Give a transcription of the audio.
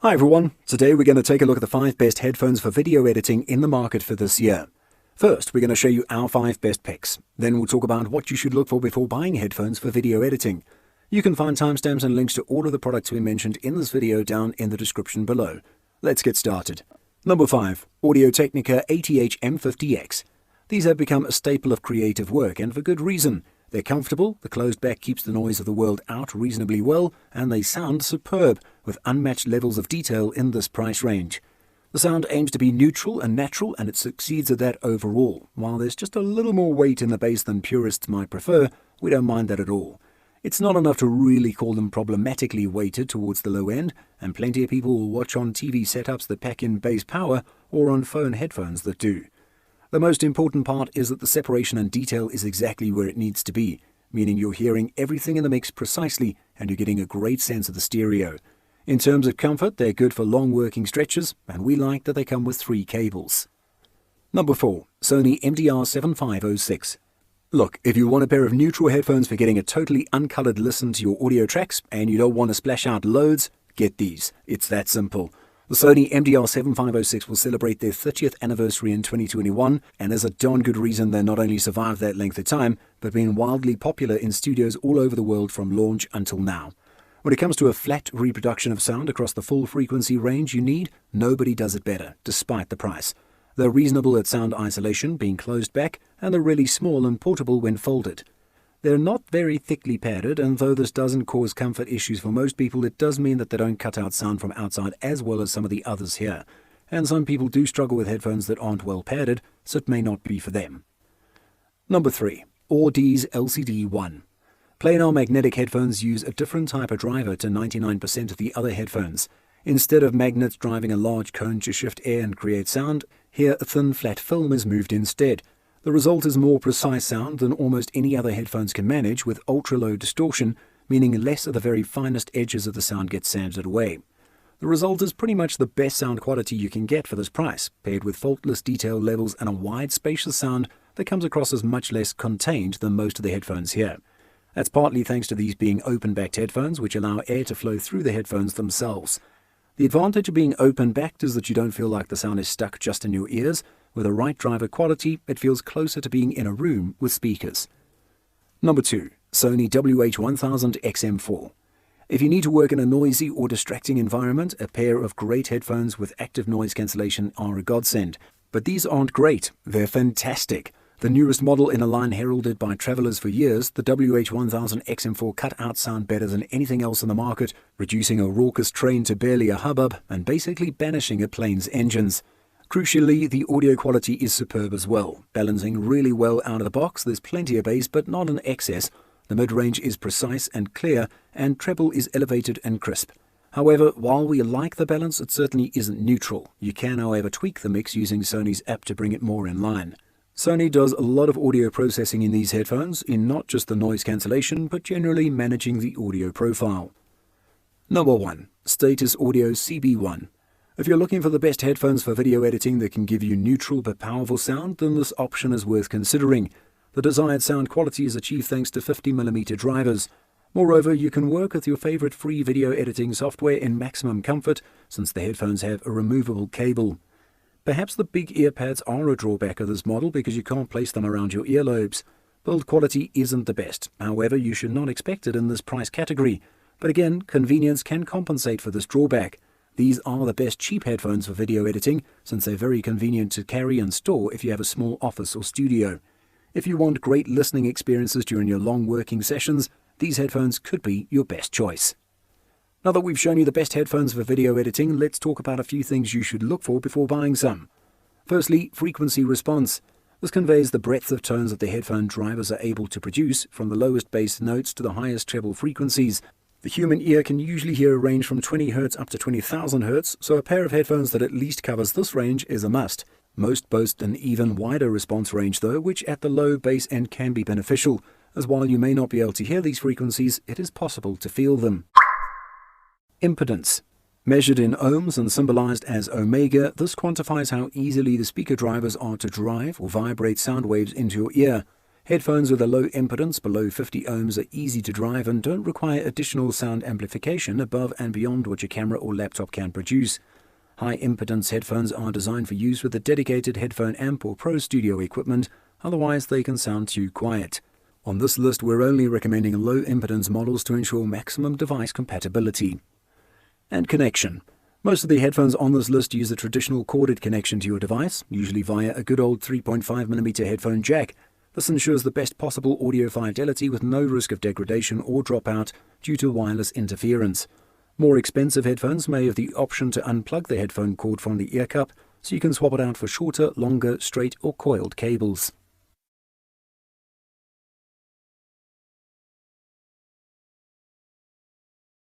Hi everyone, today we're going to take a look at the 5 best headphones for video editing in the market for this year. First, we're going to show you our 5 best picks. Then we'll talk about what you should look for before buying headphones for video editing. You can find timestamps and links to all of the products we mentioned in this video down in the description below. Let's get started. Number 5. Audio-Technica ATH M50X. These have become a staple of creative work, and for good reason. They're comfortable, the closed back keeps the noise of the world out reasonably well, and they sound superb, with unmatched levels of detail in this price range. The sound aims to be neutral and natural, and it succeeds at that overall. While there's just a little more weight in the bass than purists might prefer, we don't mind that at all. It's not enough to really call them problematically weighted towards the low end, and plenty of people will watch on TV setups that pack in bass power, or on phone headphones that do. The most important part is that the separation and detail is exactly where it needs to be, meaning you're hearing everything in the mix precisely and you're getting a great sense of the stereo. In terms of comfort, they're good for long working stretches, and we like that they come with 3 cables. Number 4. Sony MDR7506. Look, if you want a pair of neutral headphones for getting a totally uncolored listen to your audio tracks and you don't want to splash out loads, get these. It's that simple. The Sony MDR7506 will celebrate their 30th anniversary in 2021, and there's a darn good reason they not only survived that length of time, but been wildly popular in studios all over the world from launch until now. When it comes to a flat reproduction of sound across the full frequency range you need, nobody does it better, despite the price. They're reasonable at sound isolation, being closed back, and they're really small and portable when folded. They're not very thickly padded, and though this doesn't cause comfort issues for most people, it does mean that they don't cut out sound from outside as well as some of the others here. And some people do struggle with headphones that aren't well padded, so it may not be for them. Number 3. Audeze LCD1. Planar magnetic headphones use a different type of driver to 99% of the other headphones. Instead of magnets driving a large cone to shift air and create sound, here a thin flat film is moved instead. The result is more precise sound than almost any other headphones can manage, with ultra-low distortion, meaning less of the very finest edges of the sound get sanded away. The result is pretty much the best sound quality you can get for this price, paired with faultless detail levels and a wide, spacious sound that comes across as much less contained than most of the headphones here. That's partly thanks to these being open-backed headphones, which allow air to flow through the headphones themselves. The advantage of being open-backed is that you don't feel like the sound is stuck just in your ears. With the right driver quality, it feels closer to being in a room with speakers. Number 2. Sony WH-1000XM4. If you need to work in a noisy or distracting environment, a pair of great headphones with active noise cancellation are a godsend. But these aren't great, they're fantastic. The newest model in a line heralded by travelers for years, the WH-1000XM4 cut out sound better than anything else in the market, reducing a raucous train to barely a hubbub and basically banishing a plane's engines. Crucially, the audio quality is superb as well. Balancing really well out of the box, there's plenty of bass but not in excess. The mid-range is precise and clear, and treble is elevated and crisp. However, while we like the balance, it certainly isn't neutral. You can, however, tweak the mix using Sony's app to bring it more in line. Sony does a lot of audio processing in these headphones, in not just the noise cancellation, but generally managing the audio profile. Number 1. Status Audio CB1. If you're looking for the best headphones for video editing that can give you neutral but powerful sound, then this option is worth considering. The desired sound quality is achieved thanks to 50mm drivers. Moreover, you can work with your favorite free video editing software in maximum comfort, since the headphones have a removable cable. Perhaps the big ear pads are a drawback of this model because you can't place them around your earlobes. Build quality isn't the best, however you should not expect it in this price category. But again, convenience can compensate for this drawback. These are the best cheap headphones for video editing, since they're very convenient to carry and store if you have a small office or studio. If you want great listening experiences during your long working sessions, these headphones could be your best choice. Now that we've shown you the best headphones for video editing, let's talk about a few things you should look for before buying some. Firstly, frequency response. This conveys the breadth of tones that the headphone drivers are able to produce, from the lowest bass notes to the highest treble frequencies. The human ear can usually hear a range from 20 Hz up to 20,000 Hz, so a pair of headphones that at least covers this range is a must. Most boast an even wider response range though, which at the low bass end can be beneficial, as while you may not be able to hear these frequencies, it is possible to feel them. Impedance. Measured in ohms and symbolized as omega, this quantifies how easily the speaker drivers are to drive or vibrate sound waves into your ear. Headphones with a low impedance below 50 ohms are easy to drive and don't require additional sound amplification above and beyond what your camera or laptop can produce. High impedance headphones are designed for use with a dedicated headphone amp or pro studio equipment, otherwise they can sound too quiet. On this list, we're only recommending low impedance models to ensure maximum device compatibility. And connection. Most of the headphones on this list use a traditional corded connection to your device, usually via a good old 3.5mm headphone jack. This ensures the best possible audio fidelity with no risk of degradation or dropout due to wireless interference. More expensive headphones may have the option to unplug the headphone cord from the ear cup, so you can swap it out for shorter, longer, straight or coiled cables.